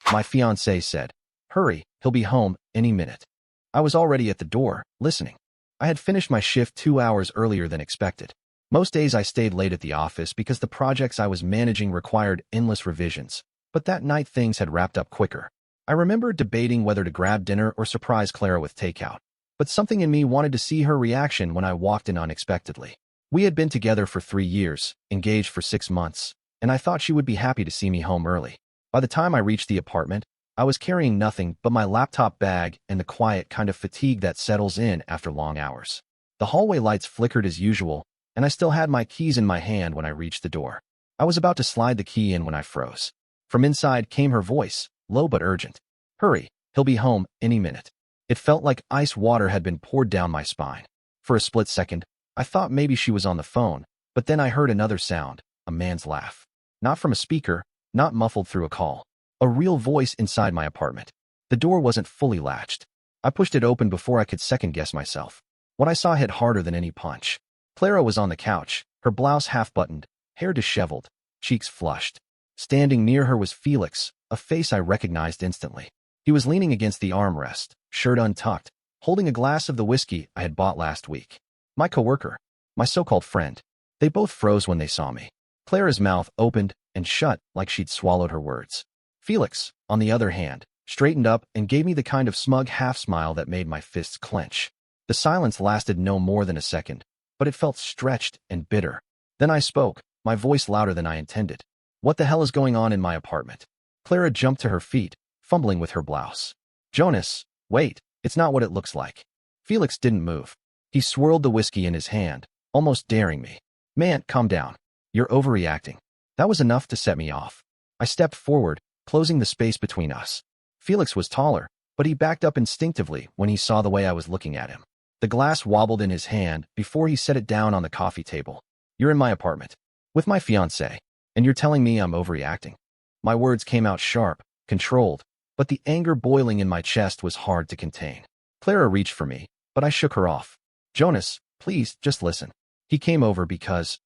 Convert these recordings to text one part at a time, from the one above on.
My fiancé said. Hurry, he'll be home any minute. I was already at the door, listening. I had finished my shift 2 hours earlier than expected. Most days I stayed late at the office because the projects I was managing required endless revisions, but that night things had wrapped up quicker. I remember debating whether to grab dinner or surprise Clara with takeout, but something in me wanted to see her reaction when I walked in unexpectedly. We had been together for 3 years, engaged for 6 months, and I thought she would be happy to see me home early. By the time I reached the apartment, I was carrying nothing but my laptop bag and the quiet kind of fatigue that settles in after long hours. The hallway lights flickered as usual, and I still had my keys in my hand when I reached the door. I was about to slide the key in when I froze. From inside came her voice, low but urgent. Hurry, he'll be home any minute. It felt like ice water had been poured down my spine. For a split second, I thought maybe she was on the phone, but then I heard another sound, a man's laugh. Not from a speaker, not muffled through a call. A real voice inside my apartment. The door wasn't fully latched. I pushed it open before I could second-guess myself. What I saw hit harder than any punch. Clara was on the couch, her blouse half-buttoned, hair disheveled, cheeks flushed. Standing near her was Felix, a face I recognized instantly. He was leaning against the armrest, shirt untucked, holding a glass of the whiskey I had bought last week. My coworker, my so-called friend. They both froze when they saw me. Clara's mouth opened and shut like she'd swallowed her words. Felix, on the other hand, straightened up and gave me the kind of smug half-smile that made my fists clench. The silence lasted no more than a second, but it felt stretched and bitter. Then I spoke, my voice louder than I intended. What the hell is going on in my apartment? Clara jumped to her feet, fumbling with her blouse. Jonas, wait, it's not what it looks like. Felix didn't move. He swirled the whiskey in his hand, almost daring me. Man, calm down. You're overreacting. That was enough to set me off. I stepped forward, closing the space between us. Felix was taller, but he backed up instinctively when he saw the way I was looking at him. The glass wobbled in his hand before he set it down on the coffee table. You're in my apartment, with my fiancé, and you're telling me I'm overreacting. My words came out sharp, controlled, but the anger boiling in my chest was hard to contain. Clara reached for me, but I shook her off. Jonas, please, just listen. He came over because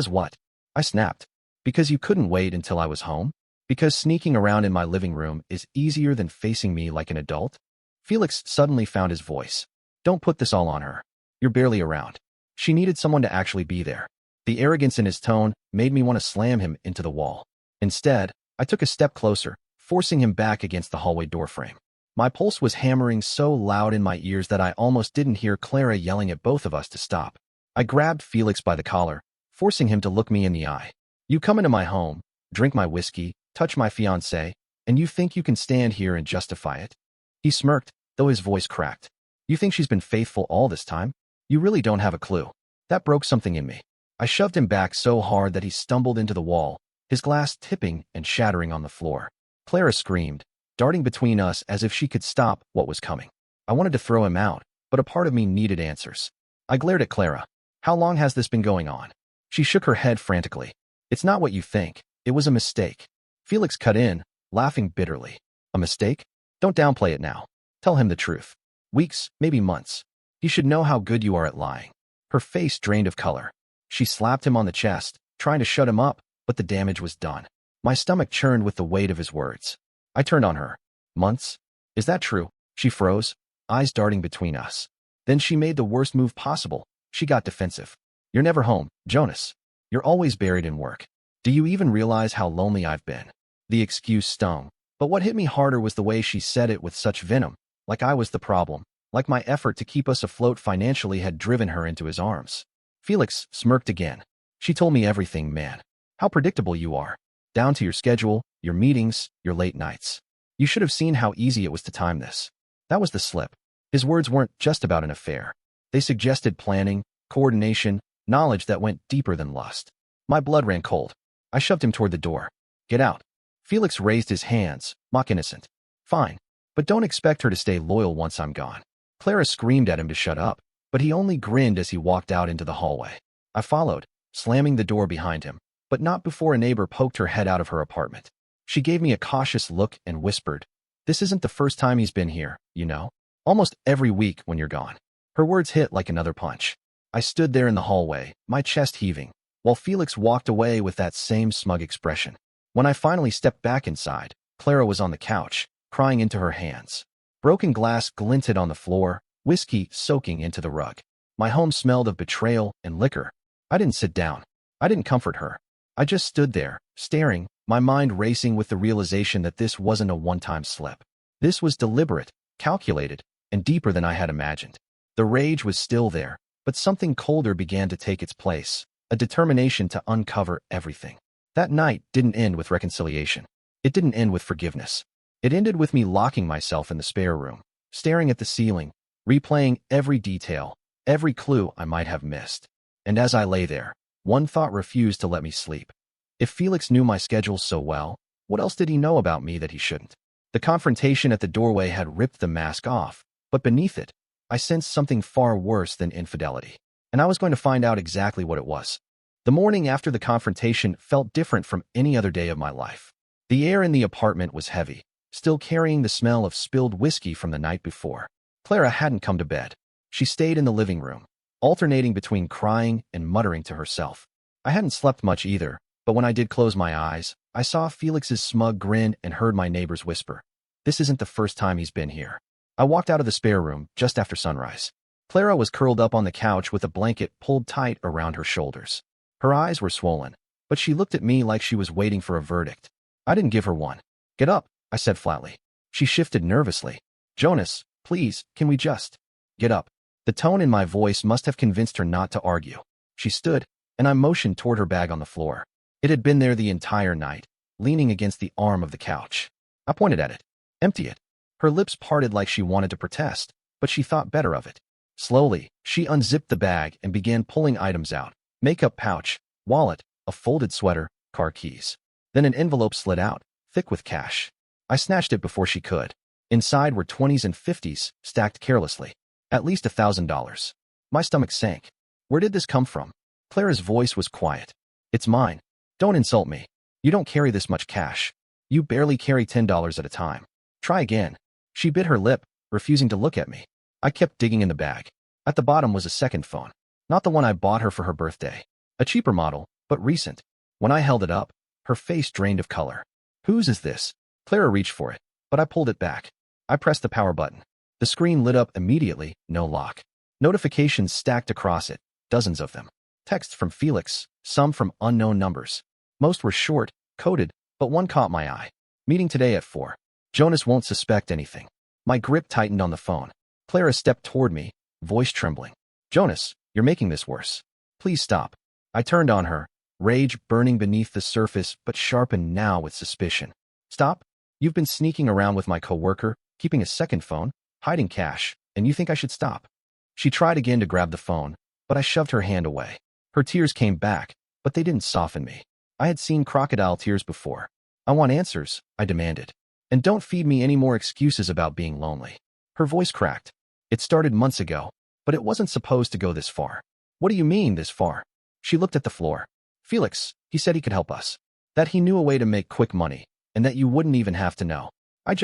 what? I snapped. Because you couldn't wait until I was home? Because sneaking around in my living room is easier than facing me like an adult? Felix suddenly found his voice. Don't put this all on her. You're barely around. She needed someone to actually be there. The arrogance in his tone made me want to slam him into the wall. Instead, I took a step closer, forcing him back against the hallway doorframe. My pulse was hammering so loud in my ears that I almost didn't hear Clara yelling at both of us to stop. I grabbed Felix by the collar, forcing him to look me in the eye. You come into my home, drink my whiskey, touch my fiancée, and you think you can stand here and justify it? He smirked, though his voice cracked. You think she's been faithful all this time? You really don't have a clue. That broke something in me. I shoved him back so hard that he stumbled into the wall, his glass tipping and shattering on the floor. Clara screamed, darting between us as if she could stop what was coming. I wanted to throw him out, but a part of me needed answers. I glared at Clara. How long has this been going on? She shook her head frantically. It's not what you think. It was a mistake. Felix cut in, laughing bitterly. A mistake? Don't downplay it now. Tell him the truth. Weeks, maybe months. He should know how good you are at lying. Her face drained of color. She slapped him on the chest, trying to shut him up, but the damage was done. My stomach churned with the weight of his words. I turned on her. Months? Is that true? She froze, eyes darting between us. Then she made the worst move possible. She got defensive. You're never home, Jonas. You're always buried in work. Do you even realize how lonely I've been? The excuse stung, but what hit me harder was the way she said it with such venom, like I was the problem, like my effort to keep us afloat financially had driven her into his arms. Felix smirked again. She told me everything, man. How predictable you are. Down to your schedule, your meetings, your late nights. You should have seen how easy it was to time this. That was the slip. His words weren't just about an affair. They suggested planning, coordination, knowledge that went deeper than lust. My blood ran cold. I shoved him toward the door. Get out. Felix raised his hands, mock innocent. Fine, but don't expect her to stay loyal once I'm gone. Clara screamed at him to shut up, but he only grinned as he walked out into the hallway. I followed, slamming the door behind him, but not before a neighbor poked her head out of her apartment. She gave me a cautious look and whispered, "This isn't the first time he's been here, you know? Almost every week when you're gone." Her words hit like another punch. I stood there in the hallway, my chest heaving, while Felix walked away with that same smug expression. When I finally stepped back inside, Clara was on the couch, crying into her hands. Broken glass glinted on the floor, whiskey soaking into the rug. My home smelled of betrayal and liquor. I didn't sit down. I didn't comfort her. I just stood there, staring, my mind racing with the realization that this wasn't a one-time slip. This was deliberate, calculated, and deeper than I had imagined. The rage was still there, but something colder began to take its place, a determination to uncover everything. That night didn't end with reconciliation. It didn't end with forgiveness. It ended with me locking myself in the spare room, staring at the ceiling, replaying every detail, every clue I might have missed. And as I lay there, one thought refused to let me sleep. If Felix knew my schedule so well, what else did he know about me that he shouldn't? The confrontation at the doorway had ripped the mask off, but beneath it, I sensed something far worse than infidelity. And I was going to find out exactly what it was. The morning after the confrontation felt different from any other day of my life. The air in the apartment was heavy, still carrying the smell of spilled whiskey from the night before. Clara hadn't come to bed. She stayed in the living room, alternating between crying and muttering to herself. I hadn't slept much either, but when I did close my eyes, I saw Felix's smug grin and heard my neighbors whisper, "This isn't the first time he's been here." I walked out of the spare room just after sunrise. Clara was curled up on the couch with a blanket pulled tight around her shoulders. Her eyes were swollen, but she looked at me like she was waiting for a verdict. I didn't give her one. "Get up," I said flatly. She shifted nervously. "Jonas, please, can we just get up?" The tone in my voice must have convinced her not to argue. She stood, and I motioned toward her bag on the floor. It had been there the entire night, leaning against the arm of the couch. I pointed at it. "Empty it." Her lips parted like she wanted to protest, but she thought better of it. Slowly, she unzipped the bag and began pulling items out. Makeup pouch, wallet, a folded sweater, car keys. Then an envelope slid out, thick with cash. I snatched it before she could. Inside were 20s and 50s, stacked carelessly. At least $1,000. My stomach sank. Where did this come from? Clara's voice was quiet. "It's mine. Don't insult me. You don't carry this much cash. You barely carry $10 at a time. Try again." She bit her lip, refusing to look at me. I kept digging in the bag. At the bottom was a second phone. Not the one I bought her for her birthday. A cheaper model, but recent. When I held it up, her face drained of color. "Whose is this?" Clara reached for it, but I pulled it back. I pressed the power button. The screen lit up immediately, no lock. Notifications stacked across it, dozens of them. Texts from Felix, some from unknown numbers. Most were short, coded, but one caught my eye. "Meeting today at 4. Jonas won't suspect anything." My grip tightened on the phone. Clara stepped toward me, voice trembling. "Jonas, you're making this worse. Please stop." I turned on her, rage burning beneath the surface but sharpened now with suspicion. "Stop? You've been sneaking around with my coworker, keeping a second phone, hiding cash, and you think I should stop?" She tried again to grab the phone, but I shoved her hand away. Her tears came back, but they didn't soften me. I had seen crocodile tears before. "I want answers," I demanded. "And don't feed me any more excuses about being lonely." Her voice cracked. "It started months ago, but it wasn't supposed to go this far." "What do you mean, this far?" She looked at the floor. "Felix, he said he could help us. That he knew a way to make quick money, and that you wouldn't even have to know." I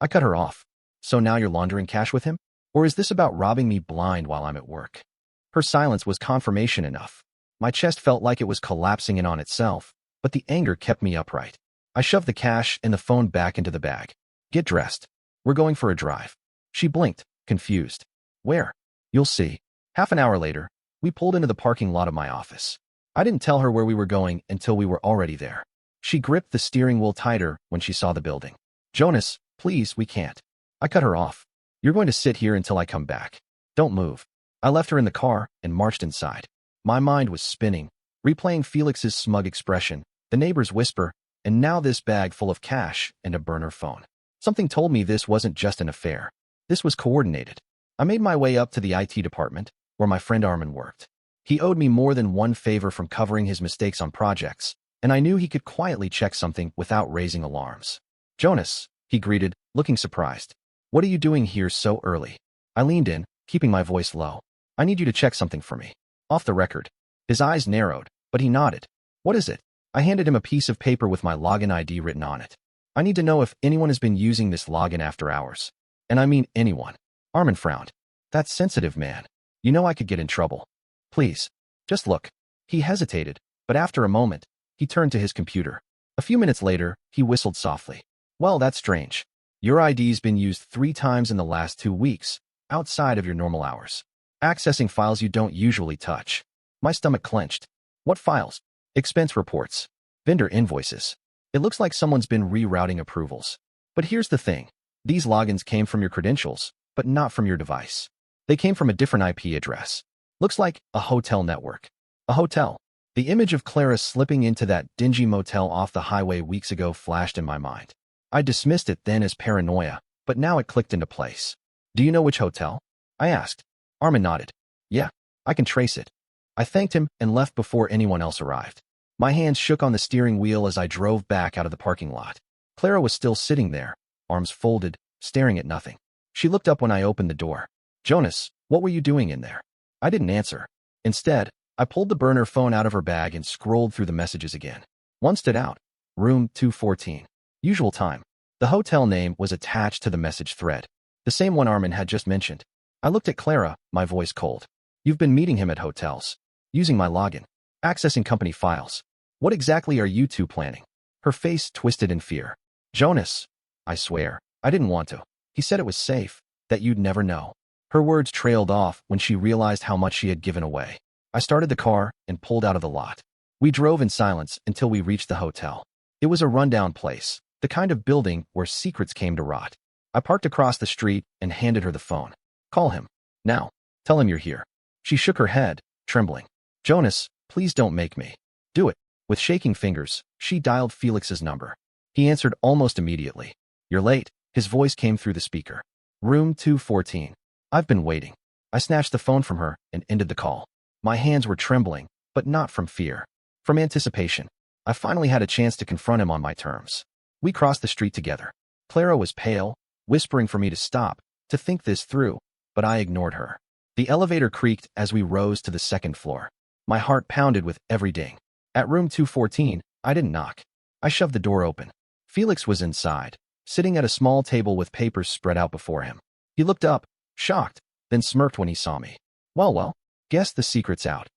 cut her off. "So now you're laundering cash with him? Or is this about robbing me blind while I'm at work?" Her silence was confirmation enough. My chest felt like it was collapsing in on itself, but the anger kept me upright. I shoved the cash and the phone back into the bag. "Get dressed. We're going for a drive." She blinked, confused. "Where?" "You'll see." Half an hour later, we pulled into the parking lot of my office. I didn't tell her where we were going until we were already there. She gripped the steering wheel tighter when she saw the building. "Jonas, please, we can't." I cut her off. "You're going to sit here until I come back. Don't move." I left her in the car and marched inside. My mind was spinning, replaying Felix's smug expression, the neighbor's whisper, and now this bag full of cash and a burner phone. Something told me this wasn't just an affair. This was coordinated. I made my way up to the IT department, where my friend Armin worked. He owed me more than one favor from covering his mistakes on projects, and I knew he could quietly check something without raising alarms. "Jonas," he greeted, looking surprised. "What are you doing here so early?" I leaned in, keeping my voice low. "I need you to check something for me. Off the record." His eyes narrowed, but he nodded. "What is it?" I handed him a piece of paper with my login ID written on it. "I need to know if anyone has been using this login after hours. And I mean anyone." Armin frowned. "That's sensitive, man. You know I could get in trouble. Please, just look." He hesitated, but after a moment, he turned to his computer. A few minutes later, he whistled softly. Well, that's strange. Your ID's been used 3 times in the last 2 weeks, outside of your normal hours. Accessing files you don't usually touch. My stomach clenched. What files? Expense reports. Vendor invoices. It looks like someone's been rerouting approvals. But here's the thing. These logins came from your credentials, but not from your device. They came from a different IP address. Looks like a hotel network. A hotel. The image of Clara slipping into that dingy motel off the highway weeks ago flashed in my mind. I dismissed it then as paranoia, but now it clicked into place. Do you know which hotel? I asked. Armin nodded. Yeah, I can trace it. I thanked him and left before anyone else arrived. My hands shook on the steering wheel as I drove back out of the parking lot. Clara was still sitting there, arms folded, staring at nothing. She looked up when I opened the door. Jonas, what were you doing in there? I didn't answer. Instead, I pulled the burner phone out of her bag and scrolled through the messages again. One stood out. Room 214. Usual time. The hotel name was attached to the message thread. The same one Armin had just mentioned. I looked at Clara, my voice cold. You've been meeting him at hotels. Using my login. Accessing company files. What exactly are you two planning? Her face twisted in fear. Jonas. I swear, I didn't want to. He said it was safe, that you'd never know. Her words trailed off when she realized how much she had given away. I started the car and pulled out of the lot. We drove in silence until we reached the hotel. It was a rundown place, the kind of building where secrets came to rot. I parked across the street and handed her the phone. Call him. Now. Tell him you're here. She shook her head, trembling. Jonas, please don't make me. Do it. With shaking fingers, she dialed Felix's number. He answered almost immediately. You're late. His voice came through the speaker. Room 214. I've been waiting. I snatched the phone from her and ended the call. My hands were trembling, but not from fear. From anticipation. I finally had a chance to confront him on my terms. We crossed the street together. Clara was pale, whispering for me to stop, to think this through, but I ignored her. The elevator creaked as we rose to the second floor. My heart pounded with every ding. At room 214, I didn't knock. I shoved the door open. Felix was inside, sitting at a small table with papers spread out before him. He looked up, shocked, then smirked when he saw me. Well, guess the secret's out.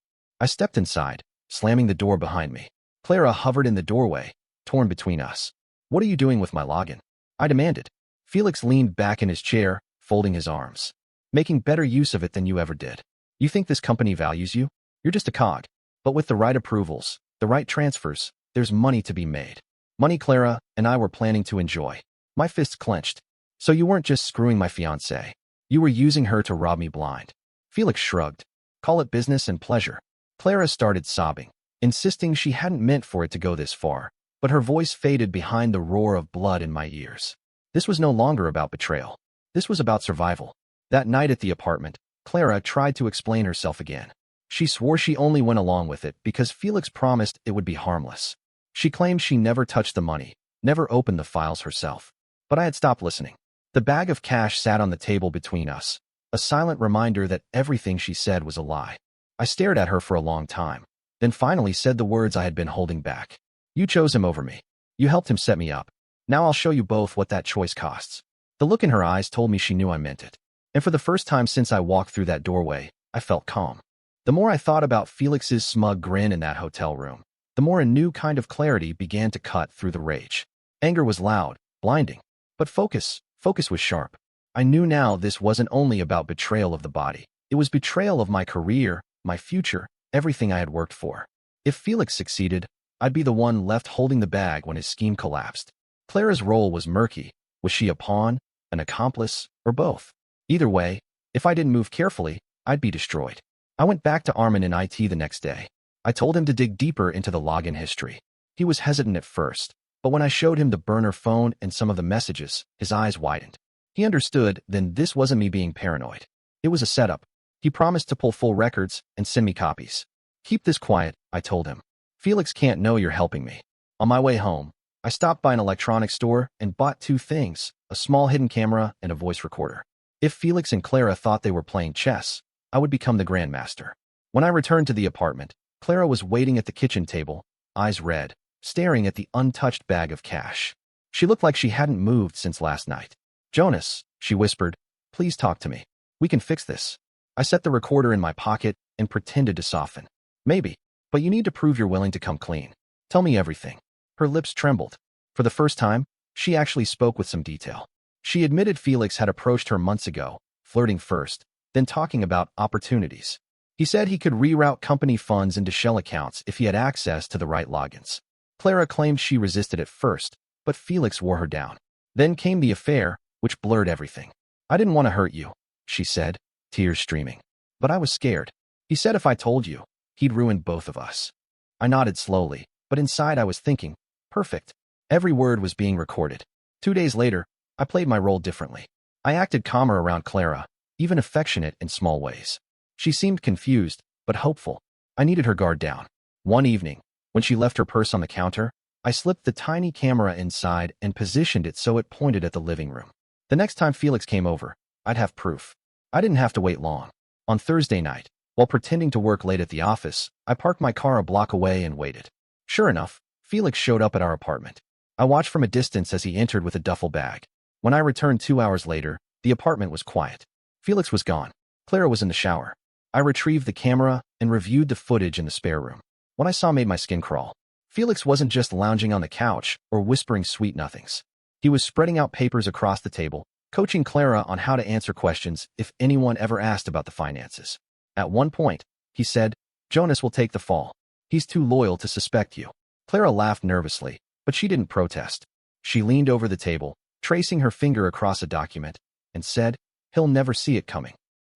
I stepped inside, slamming the door behind me. Clara hovered in the doorway, torn between us. What are you doing with my login? I demanded. Felix leaned back in his chair, folding his arms. Making better use of it than you ever did. You think this company values you? You're just a cog. But with the right approvals, the right transfers, there's money to be made. Money Clara and I were planning to enjoy. My fists clenched. So you weren't just screwing my fiancée. You were using her to rob me blind. Felix shrugged. Call it business and pleasure. Clara started sobbing, insisting she hadn't meant for it to go this far, but her voice faded behind the roar of blood in my ears. This was no longer about betrayal. This was about survival. That night at the apartment, Clara tried to explain herself again. She swore she only went along with it because Felix promised it would be harmless. She claimed she never touched the money, never opened the files herself. But I had stopped listening. The bag of cash sat on the table between us, a silent reminder that everything she said was a lie. I stared at her for a long time, then finally said the words I had been holding back. You chose him over me. You helped him set me up. Now I'll show you both what that choice costs. The look in her eyes told me she knew I meant it. And for the first time since I walked through that doorway, I felt calm. The more I thought about Felix's smug grin in that hotel room, the more a new kind of clarity began to cut through the rage. Anger was loud, blinding. But focus was sharp. I knew now this wasn't only about betrayal of the body. It was betrayal of my career, my future, everything I had worked for. If Felix succeeded, I'd be the one left holding the bag when his scheme collapsed. Clara's role was murky. Was she a pawn, an accomplice, or both? Either way, if I didn't move carefully, I'd be destroyed. I went back to Armin in IT the next day. I told him to dig deeper into the login history. He was hesitant at first, but when I showed him the burner phone and some of the messages, his eyes widened. He understood then this wasn't me being paranoid. It was a setup. He promised to pull full records and send me copies. Keep this quiet, I told him. Felix can't know you're helping me. On my way home, I stopped by an electronics store and bought 2 things, a small hidden camera and a voice recorder. If Felix and Clara thought they were playing chess, I would become the grandmaster. When I returned to the apartment, Clara was waiting at the kitchen table, eyes red, staring at the untouched bag of cash. She looked like she hadn't moved since last night. Jonas, she whispered, please talk to me. We can fix this. I set the recorder in my pocket and pretended to soften. Maybe, but you need to prove you're willing to come clean. Tell me everything. Her lips trembled. For the first time, She actually spoke with some detail. She admitted Felix had approached her months ago, flirting first, then talking about opportunities. He said he could reroute company funds into shell accounts if he had access to the right logins. Clara claimed she resisted at first, but Felix wore her down. Then came the affair, which blurred everything. "I didn't want to hurt you," she said, tears streaming. "But I was scared. He said if I told you, he'd ruin both of us." I nodded slowly, but inside I was thinking, perfect. Every word was being recorded. 2 days later, I played my role differently. I acted calmer around Clara, even affectionate in small ways. She seemed confused, but hopeful. I needed her guard down. One evening, when she left her purse on the counter, I slipped the tiny camera inside and positioned it so it pointed at the living room. The next time Felix came over, I'd have proof. I didn't have to wait long. On Thursday night, while pretending to work late at the office, I parked my car a block away and waited. Sure enough, Felix showed up at our apartment. I watched from a distance as he entered with a duffel bag. When I returned 2 hours later, the apartment was quiet. Felix was gone. Clara was in the shower. I retrieved the camera and reviewed the footage in the spare room. What I saw made my skin crawl. Felix wasn't just lounging on the couch or whispering sweet nothings. He was spreading out papers across the table, coaching Clara on how to answer questions if anyone ever asked about the finances. At one point, he said, "Jonas will take the fall. He's too loyal to suspect you." Clara laughed nervously, but she didn't protest. She leaned over the table, tracing her finger across a document, and said, "He'll never see it coming."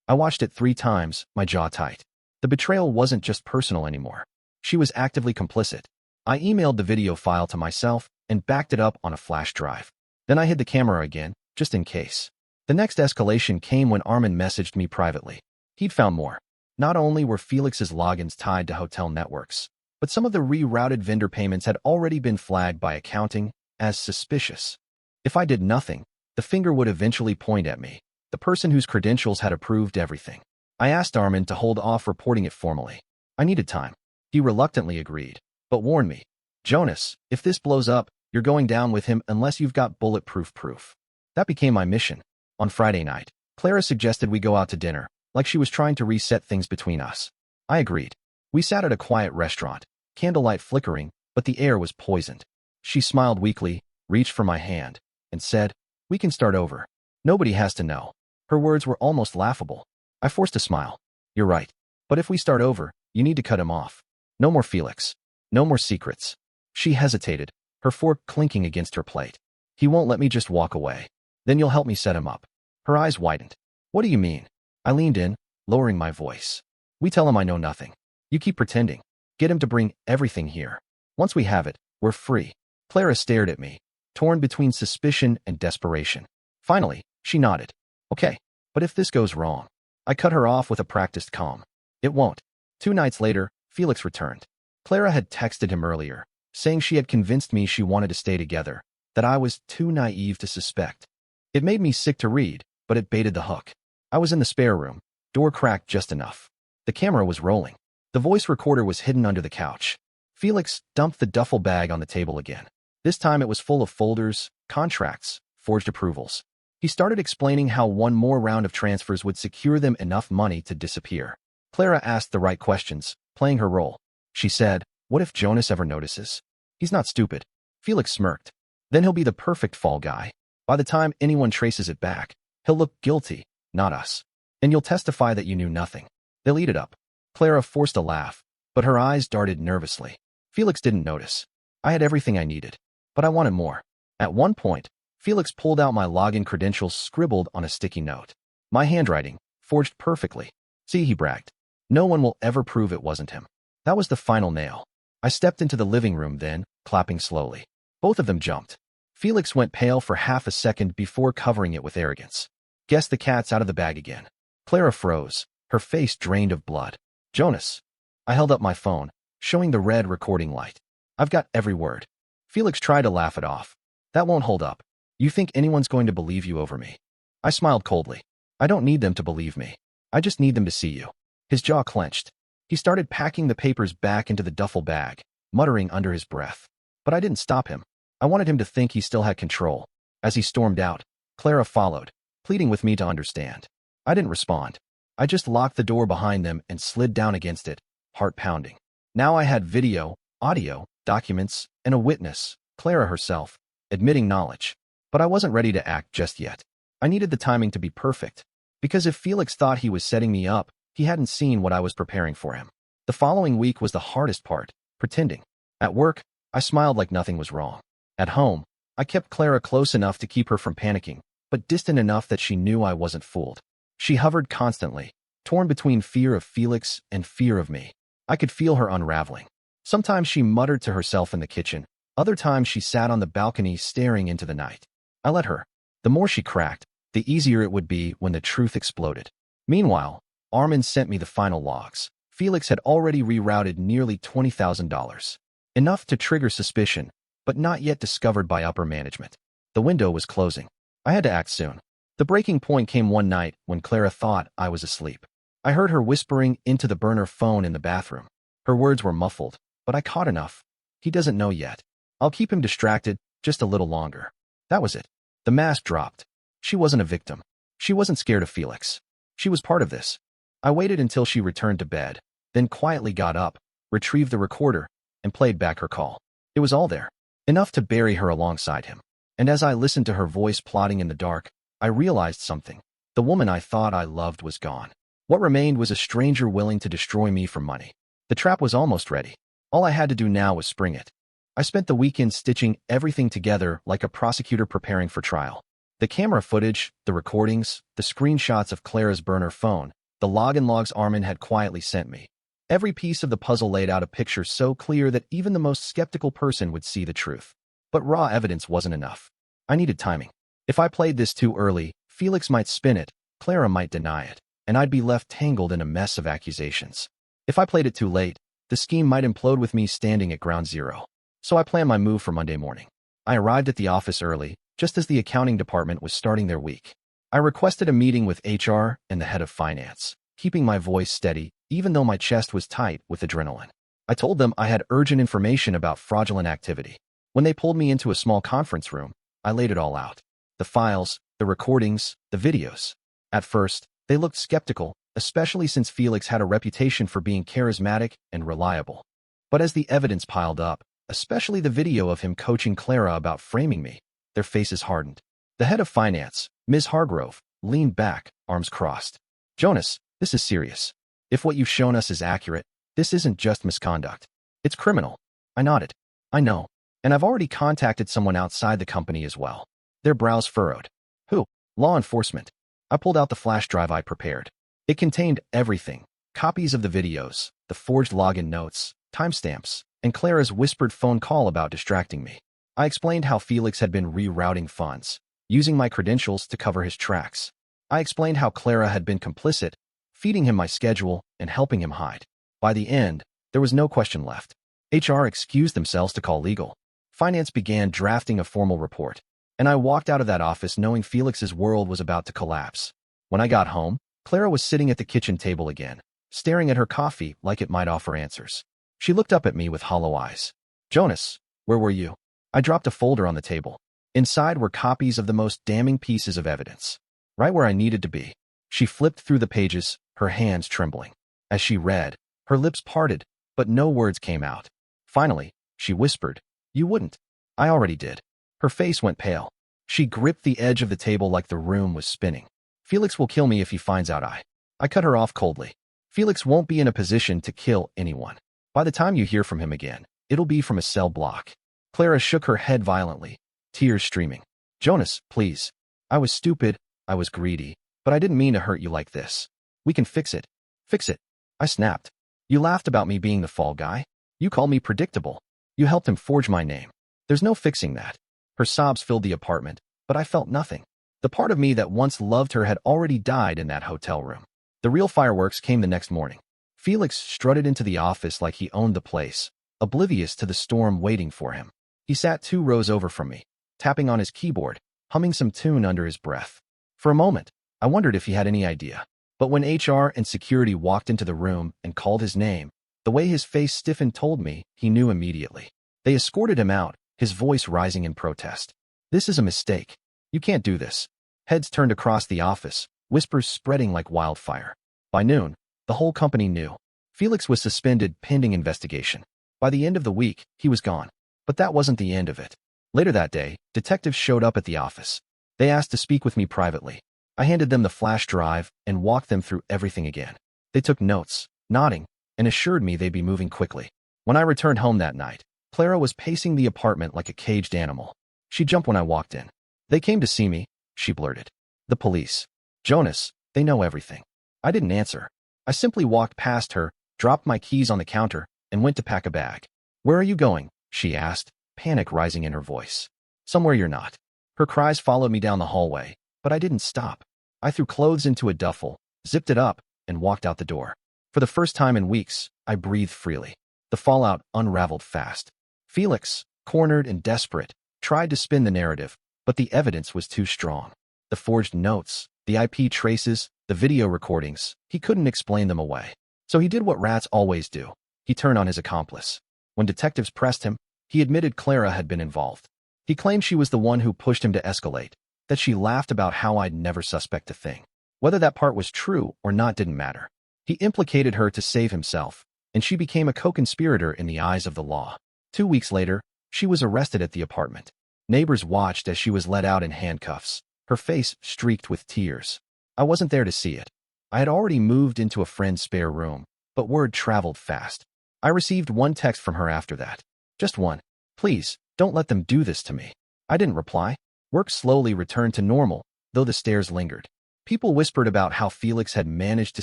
I watched it 3 times, my jaw tight. The betrayal wasn't just personal anymore. She was actively complicit. I emailed the video file to myself and backed it up on a flash drive. Then I hid the camera again, just in case. The next escalation came when Armin messaged me privately. He'd found more. Not only were Felix's logins tied to hotel networks, but some of the rerouted vendor payments had already been flagged by accounting as suspicious. If I did nothing, the finger would eventually point at me, the person whose credentials had approved everything. I asked Armin to hold off reporting it formally. I needed time. He reluctantly agreed, but warned me, "Jonas, if this blows up, you're going down with him unless you've got bulletproof proof." That became my mission. On Friday night, Clara suggested we go out to dinner, like she was trying to reset things between us. I agreed. We sat at a quiet restaurant, candlelight flickering, but the air was poisoned. She smiled weakly, reached for my hand, and said, "We can start over. Nobody has to know." Her words were almost laughable. I forced a smile. "You're right. But if we start over, you need to cut him off. No more Felix. No more secrets." She hesitated, her fork clinking against her plate. "He won't let me just walk away. Then you'll help me set him up." Her eyes widened. "What do you mean?" I leaned in, lowering my voice. "We tell him I know nothing. You keep pretending. Get him to bring everything here. Once we have it, we're free." Clara stared at me, torn between suspicion and desperation. Finally, she nodded. "Okay, but if this goes wrong..." I cut her off with a practiced calm. "It won't." 2 nights later, Felix returned. Clara had texted him earlier, saying she had convinced me she wanted to stay together, that I was too naive to suspect. It made me sick to read, but it baited the hook. I was in the spare room, door cracked just enough. The camera was rolling. The voice recorder was hidden under the couch. Felix dumped the duffel bag on the table again. This time it was full of folders, contracts, forged approvals. He started explaining how one more round of transfers would secure them enough money to disappear. Clara asked the right questions, playing her role. She said, "What if Jonas ever notices? He's not stupid." Felix smirked. "Then he'll be the perfect fall guy. By the time anyone traces it back, he'll look guilty, not us. And you'll testify that you knew nothing. They'll eat it up." Clara forced a laugh, but her eyes darted nervously. Felix didn't notice. I had everything I needed, but I wanted more. At one point, Felix pulled out my login credentials scribbled on a sticky note. My handwriting, forged perfectly. "See," he bragged. "No one will ever prove it wasn't him." That was the final nail. I stepped into the living room then, clapping slowly. Both of them jumped. Felix went pale for half a second before covering it with arrogance. "Guess the cat's out of the bag again." Clara froze, her face drained of blood. "Jonas." I held up my phone, showing the red recording light. "I've got every word." Felix tried to laugh it off. "That won't hold up. You think anyone's going to believe you over me?" I smiled coldly. "I don't need them to believe me. I just need them to see you." His jaw clenched. He started packing the papers back into the duffel bag, muttering under his breath. But I didn't stop him. I wanted him to think he still had control. As he stormed out, Clara followed, pleading with me to understand. I didn't respond. I just locked the door behind them and slid down against it, heart pounding. Now I had video, audio, documents, and a witness, Clara herself. admitting knowledge. But I wasn't ready to act just yet. I needed the timing to be perfect. Because if Felix thought he was setting me up, he hadn't seen what I was preparing for him. The following week was the hardest part, pretending. At work, I smiled like nothing was wrong. At home, I kept Clara close enough to keep her from panicking, but distant enough that she knew I wasn't fooled. She hovered constantly, torn between fear of Felix and fear of me. I could feel her unraveling. Sometimes she muttered to herself in the kitchen. Other times she sat on the balcony staring into the night. I let her. The more she cracked, the easier it would be when the truth exploded. Meanwhile, Armin sent me the final logs. Felix had already rerouted nearly $20,000. Enough to trigger suspicion, but not yet discovered by upper management. The window was closing. I had to act soon. The breaking point came one night when Clara thought I was asleep. I heard her whispering into the burner phone in the bathroom. Her words were muffled, but I caught enough. He doesn't know yet. I'll keep him distracted just a little longer. That was it. The mask dropped. She wasn't a victim. She wasn't scared of Felix. She was part of this. I waited until she returned to bed, then quietly got up, retrieved the recorder, and played back her call. It was all there. Enough to bury her alongside him. And as I listened to her voice plotting in the dark, I realized something. The woman I thought I loved was gone. What remained was a stranger willing to destroy me for money. The trap was almost ready. All I had to do now was spring it. I spent the weekend stitching everything together like a prosecutor preparing for trial. The camera footage, the recordings, the screenshots of Clara's burner phone, the login logs Armin had quietly sent me. Every piece of the puzzle laid out a picture so clear that even the most skeptical person would see the truth. But raw evidence wasn't enough. I needed timing. If I played this too early, Felix might spin it, Clara might deny it, and I'd be left tangled in a mess of accusations. If I played it too late, the scheme might implode with me standing at ground zero. So I planned my move for Monday morning. I arrived at the office early, just as the accounting department was starting their week. I requested a meeting with HR and the head of finance, keeping my voice steady, even though my chest was tight with adrenaline. I told them I had urgent information about fraudulent activity. When they pulled me into a small conference room, I laid it all out. The files, the recordings, the videos. At first, they looked skeptical, especially since Felix had a reputation for being charismatic and reliable. But as the evidence piled up, especially the video of him coaching Clara about framing me, their faces hardened. The head of finance, Ms. Hargrove, leaned back, arms crossed. "Jonas, this is serious. If what you've shown us is accurate, this isn't just misconduct. It's criminal." I nodded. "I know. And I've already contacted someone outside the company as well." Their brows furrowed. "Who?" "Law enforcement." I pulled out the flash drive I prepared. It contained everything. Copies of the videos, the forged login notes, timestamps, and Clara's whispered phone call about distracting me. I explained how Felix had been rerouting funds, using my credentials to cover his tracks. I explained how Clara had been complicit, feeding him my schedule and helping him hide. By the end, there was no question left. HR excused themselves to call legal. Finance began drafting a formal report, and I walked out of that office knowing Felix's world was about to collapse. When I got home, Clara was sitting at the kitchen table again, staring at her coffee like it might offer answers. She looked up at me with hollow eyes. "Jonas, where were you?" I dropped a folder on the table. Inside were copies of the most damning pieces of evidence. Right where I needed to be. She flipped through the pages, her hands trembling. As she read, her lips parted, but no words came out. Finally, she whispered, "You wouldn't." I already did. Her face went pale. She gripped the edge of the table like the room was spinning. "Felix will kill me if he finds out I cut her off coldly. "Felix won't be in a position to kill anyone. By the time you hear from him again, it'll be from a cell block." Clara shook her head violently, tears streaming. "Jonas, please. I was stupid, I was greedy, but I didn't mean to hurt you like this. We can fix it." "Fix it?" I snapped. "You laughed about me being the fall guy. You called me predictable. You helped him forge my name. There's no fixing that." Her sobs filled the apartment, but I felt nothing. The part of me that once loved her had already died in that hotel room. The real fireworks came the next morning. Felix strutted into the office like he owned the place, oblivious to the storm waiting for him. He sat 2 rows over from me, tapping on his keyboard, humming some tune under his breath. For a moment, I wondered if he had any idea. But when HR and security walked into the room and called his name, the way his face stiffened told me he knew immediately. They escorted him out, his voice rising in protest. "This is a mistake. You can't do this." Heads turned across the office, whispers spreading like wildfire. By noon, the whole company knew. Felix was suspended pending investigation. By the end of the week, he was gone. But that wasn't the end of it. Later that day, detectives showed up at the office. They asked to speak with me privately. I handed them the flash drive and walked them through everything again. They took notes, nodding, and assured me they'd be moving quickly. When I returned home that night, Clara was pacing the apartment like a caged animal. She jumped when I walked in. "They came to see me," she blurted. "The police. Jonas, they know everything." I didn't answer. I simply walked past her, dropped my keys on the counter, and went to pack a bag. "Where are you going?" she asked, panic rising in her voice. "Somewhere you're not." Her cries followed me down the hallway, but I didn't stop. I threw clothes into a duffel, zipped it up, and walked out the door. For the first time in weeks, I breathed freely. The fallout unraveled fast. Felix, cornered and desperate, tried to spin the narrative, but the evidence was too strong. The forged notes, the IP traces, the video recordings, he couldn't explain them away. So he did what rats always do. He turned on his accomplice. When detectives pressed him, he admitted Clara had been involved. He claimed she was the one who pushed him to escalate, that she laughed about how I'd never suspect a thing. Whether that part was true or not didn't matter. He implicated her to save himself, and she became a co-conspirator in the eyes of the law. 2 weeks later, she was arrested at the apartment. Neighbors watched as she was let out in handcuffs, her face streaked with tears. I wasn't there to see it. I had already moved into a friend's spare room, but word traveled fast. I received one text from her after that. Just one. "Please, don't let them do this to me." I didn't reply. Work slowly returned to normal, though the stares lingered. People whispered about how Felix had managed to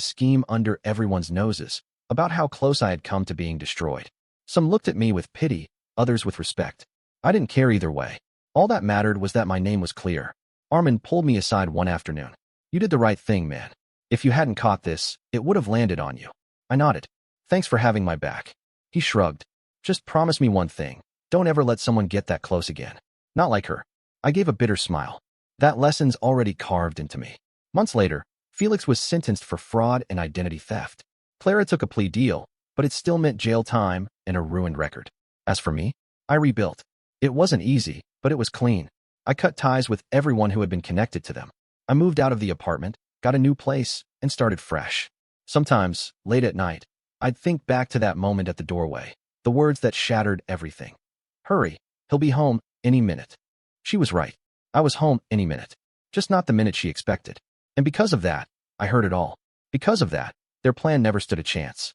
scheme under everyone's noses, about how close I had come to being destroyed. Some looked at me with pity, others with respect. I didn't care either way. All that mattered was that my name was clear. Armin pulled me aside one afternoon. "You did the right thing, man. If you hadn't caught this, it would have landed on you." I nodded. "Thanks for having my back." He shrugged. "Just promise me one thing. Don't ever let someone get that close again. Not like her." I gave a bitter smile. That lesson's already carved into me. Months later, Felix was sentenced for fraud and identity theft. Clara took a plea deal, but it still meant jail time and a ruined record. As for me, I rebuilt. It wasn't easy, but it was clean. I cut ties with everyone who had been connected to them. I moved out of the apartment, got a new place, and started fresh. Sometimes, late at night, I'd think back to that moment at the doorway, the words that shattered everything. "Hurry, he'll be home any minute." She was right. I was home any minute. Just not the minute she expected. And because of that, I heard it all. Because of that, their plan never stood a chance.